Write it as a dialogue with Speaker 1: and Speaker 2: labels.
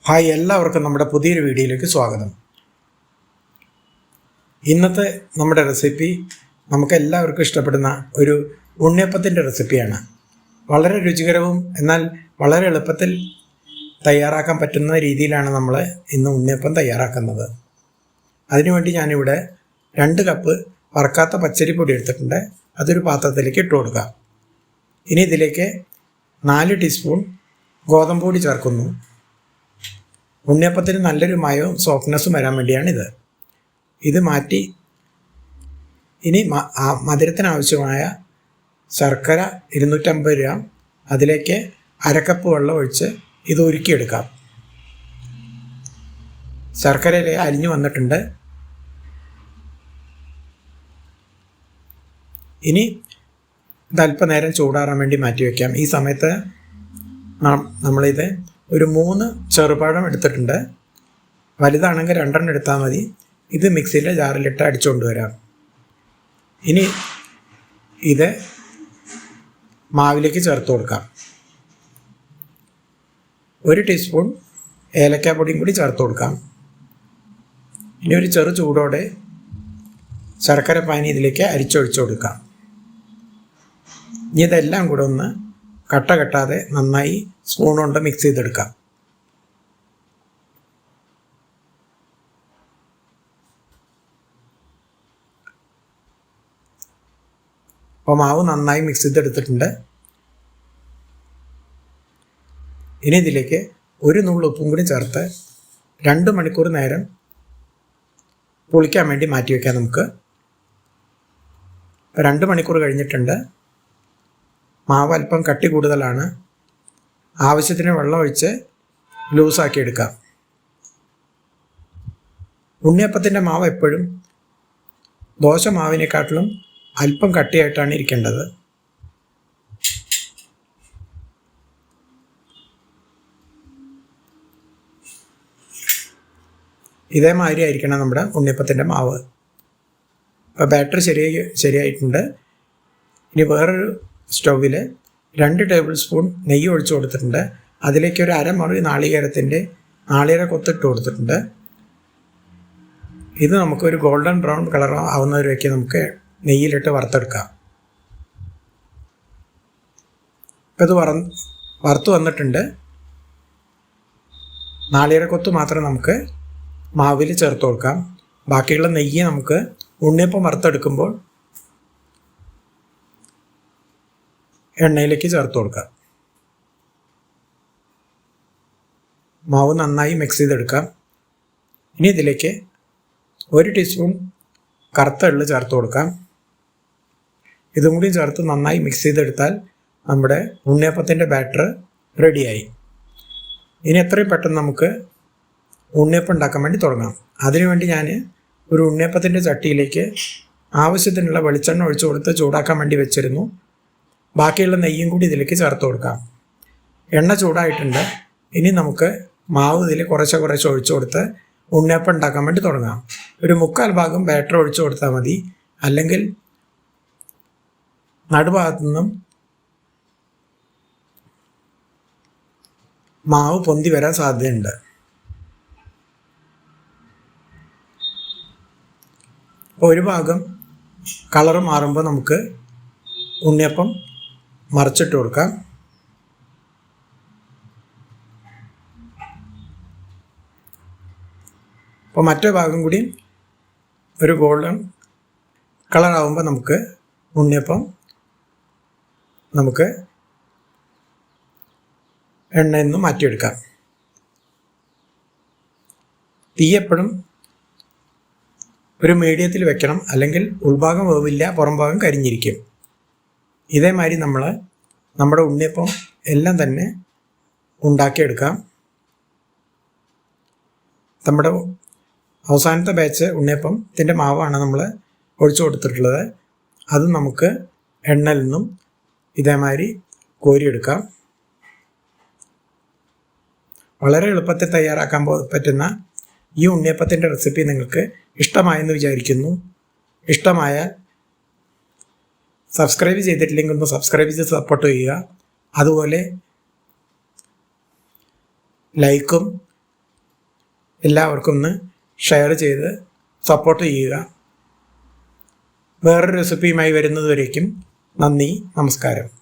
Speaker 1: Hi, എല്ലാവർക്കും നമ്മുടെ പുതിയൊരു വീഡിയോയിലേക്ക് സ്വാഗതം. ഇന്നത്തെ നമ്മുടെ റെസിപ്പി നമുക്ക് എല്ലാവർക്കും ഇഷ്ടപ്പെടുന്ന ഒരു ഉണ്ണിയപ്പത്തിൻ്റെ റെസിപ്പിയാണ്. വളരെ രുചികരവും എന്നാൽ വളരെ എളുപ്പത്തിൽ തയ്യാറാക്കാൻ പറ്റുന്ന രീതിയിലാണ് നമ്മൾ ഇന്ന് ഉണ്ണിയപ്പം തയ്യാറാക്കുന്നത്. അതിനുവേണ്ടി ഞാനിവിടെ 2 കപ്പ് വറുക്കാത്ത പച്ചരിപ്പൊടി എടുത്തിട്ടുണ്ട്. അതൊരു പാത്രത്തിലേക്ക് ഇട്ട് കൊടുക്കാം. ഇനി ഇതിലേക്ക് 4 ടീസ്പൂൺ ഗോതമ്പ് പൊടി ചേർക്കുന്നു. ഉണ്ണിയപ്പത്തിന് നല്ലൊരു മയവും സോഫ്റ്റ്നെസ്സും വരാൻ വേണ്ടിയാണിത്. ഇത് മാറ്റി ഇനി മധുരത്തിനാവശ്യമായ ശർക്കര 250 ഗ്രാം, അതിലേക്ക് 1/2 കപ്പ് വെള്ളം ഒഴിച്ച് ഇത് ഉരുക്കിയെടുക്കാം. ശർക്കരയിൽ അലിഞ്ഞു വന്നിട്ടുണ്ട്. ഇനി ഇത് അല്പനേരം ചൂടാറാൻ വേണ്ടി മാറ്റി വയ്ക്കാം. ഈ സമയത്ത് നമ്മളിത് ഒരു 3 ചെറുപഴം എടുത്തിട്ടുണ്ട്. വലുതാണെങ്കിൽ 2 എടുത്താൽ മതി. ഇത് മിക്സിയിലെ ജാറിലിട്ട് അടിച്ചുകൊണ്ട് വരാം. ഇനി ഇത് മാവിലേക്ക് ചേർത്ത് കൊടുക്കാം. 1 ടീസ്പൂൺ ഏലക്കാപ്പൊടിയും കൂടി ചേർത്ത് കൊടുക്കാം. ഇനി ഒരു ചെറു ചൂടോടെ ശർക്കര പാനി ഇതിലേക്ക് അരിച്ചൊഴിച്ചു കൊടുക്കാം. ഇനി ഇതെല്ലാം കൂടെ ഒന്ന് കട്ട കെട്ടാതെ നന്നായി സ്പൂൺ കൊണ്ട് മിക്സ് ചെയ്തെടുക്കാം. അപ്പോൾ മാവ് നന്നായി മിക്സ് ചെയ്തെടുത്തിട്ടുണ്ട്. ഇനി ഇതിലേക്ക് 1 നുള്ളു ഉപ്പും കൂടി ചേർത്ത് 2 മണിക്കൂർ നേരം പുളിക്കാൻ വേണ്ടി മാറ്റി വയ്ക്കാം നമുക്ക്. 2 മണിക്കൂർ കഴിഞ്ഞിട്ടുണ്ട്. മാവ് അല്പം കട്ടി കൂടുതലാണ്. ആവശ്യത്തിന് വെള്ളം ഒഴിച്ച് ലൂസാക്കി എടുക്കാം. ഉണ്ണിയപ്പത്തിൻ്റെ മാവ് എപ്പോഴും ദോശ മാവിനെക്കാട്ടിലും അല്പം കട്ടിയായിട്ടാണ് ഇരിക്കേണ്ടത്. ഇതേമാതിരി ആയിരിക്കണം നമ്മുടെ ഉണ്ണിയപ്പത്തിൻ്റെ മാവ്. ഇപ്പോൾ ബാറ്റർ ശരിയായിട്ടുണ്ട്. ഇനി വേറൊരു സ്റ്റൗവിൽ 2 ടേബിൾ സ്പൂൺ നെയ്യ് ഒഴിച്ചു കൊടുത്തിട്ടുണ്ട്. അതിലേക്ക് ഒരു അരമുറി നാളികേര കൊത്തിട്ട് കൊടുത്തിട്ടുണ്ട്. ഇത് നമുക്കൊരു ഗോൾഡൻ ബ്രൗൺ കളർ ആവുന്നവരേക്ക് നമുക്ക് നെയ്യിലിട്ട് വറുത്തെടുക്കാം. ഇപ്പം ഇത് വറുത്ത് വന്നിട്ടുണ്ട്. നാളികേര കൊത്ത് മാത്രം നമുക്ക് മാവിൽ ചേർത്ത് കൊടുക്കാം. ബാക്കിയുള്ള നെയ്യ് നമുക്ക് ഉണ്ണിയപ്പം വറുത്തെടുക്കുമ്പോൾ എണ്ണയിലേക്ക് ചേർത്ത് കൊടുക്കാം. മാവ് നന്നായി മിക്സ് ചെയ്തെടുക്കാം. ഇനി ഇതിലേക്ക് 1 ടീസ്പൂൺ കറുത്ത എള്ള് ചേർത്ത് കൊടുക്കാം. ഇതും കൂടി ചേർത്ത് നന്നായി മിക്സ് ചെയ്തെടുത്താൽ നമ്മുടെ ഉണ്ണിയപ്പത്തിൻ്റെ ബാറ്റർ റെഡിയായി. ഇനി എത്രയും പെട്ടെന്ന് നമുക്ക് ഉണ്ണിയപ്പം ഉണ്ടാക്കാൻ വേണ്ടി തുടങ്ങാം. അതിനുവേണ്ടി ഞാൻ ഒരു ഉണ്ണിയപ്പത്തിൻ്റെ ചട്ടിയിലേക്ക് ആവശ്യത്തിനുള്ള വെളിച്ചെണ്ണ ഒഴിച്ചു കൊടുത്ത് ചൂടാക്കാൻ വേണ്ടി വെച്ചിരുന്നു. ബാക്കിയുള്ള നെയ്യും കൂടി ഇതിലേക്ക് ചേർത്ത് കൊടുക്കാം. എണ്ണ ചൂടായിട്ടുണ്ട്. ഇനി നമുക്ക് മാവ് ഇതിൽ കുറച്ച് ഒഴിച്ചു കൊടുത്ത് ഉണ്ണിയപ്പം ഉണ്ടാക്കാൻ വേണ്ടി തുടങ്ങാം. ഒരു 3/4 ഭാഗം ബാറ്റർ ഒഴിച്ചു കൊടുത്താൽ മതി. അല്ലെങ്കിൽ നടുഭാഗത്തു നിന്നും മാവ് പൊന്തി വരാൻ സാധ്യതയുണ്ട്. അപ്പോൾ ഒരു ഭാഗം കളറ് മാറുമ്പോൾ നമുക്ക് ഉണ്ണിയപ്പം മറിച്ചിട്ട് കൊടുക്കാം. അപ്പോൾ മറ്റേ ഭാഗം കൂടി ഒരു ഗോൾഡൻ കളറാകുമ്പോൾ നമുക്ക് ഉണ്ണിയപ്പം എണ്ണയിൽ നിന്ന് മാറ്റിയെടുക്കാം. തീ എപ്പോഴും ഒരു മീഡിയത്തിൽ വെക്കണം, അല്ലെങ്കിൽ ഉൾഭാഗം വേവില്ല, പുറം ഭാഗം കരിഞ്ഞിരിക്കും. ഇതേമാതിരി നമ്മുടെ ഉണ്ണിയപ്പം എല്ലാം തന്നെ ഉണ്ടാക്കിയെടുക്കാം. നമ്മുടെ അവസാനത്തെ ബാച്ച് ഉണ്ണിയപ്പത്തിൻ്റെ മാവാണ് നമ്മൾ ഒഴിച്ചു കൊടുത്തിട്ടുള്ളത്. അത് നമുക്ക് എണ്ണയിൽ നിന്നും ഇതേമാതിരി കോരിയെടുക്കാം. വളരെ എളുപ്പത്തിൽ തയ്യാറാക്കാൻ പറ്റുന്ന ഈ ഉണ്ണിയപ്പത്തിൻ്റെ റെസിപ്പി നിങ്ങൾക്ക് ഇഷ്ടമായെന്ന് വിചാരിക്കുന്നു. ഇഷ്ടമായാൽ സബ്സ്ക്രൈബ് ചെയ്തിട്ടില്ലെങ്കിൽ ഒന്ന് സബ്സ്ക്രൈബ് ചെയ്ത് സപ്പോർട്ട് ചെയ്യുക. അതുപോലെ ലൈക്കും എല്ലാവർക്കും ഒന്ന് ഷെയർ ചെയ്ത് സപ്പോർട്ട് ചെയ്യുക. വേറൊരു റെസിപ്പിയുമായി വരുന്നതുവരേക്കും നന്ദി, നമസ്കാരം.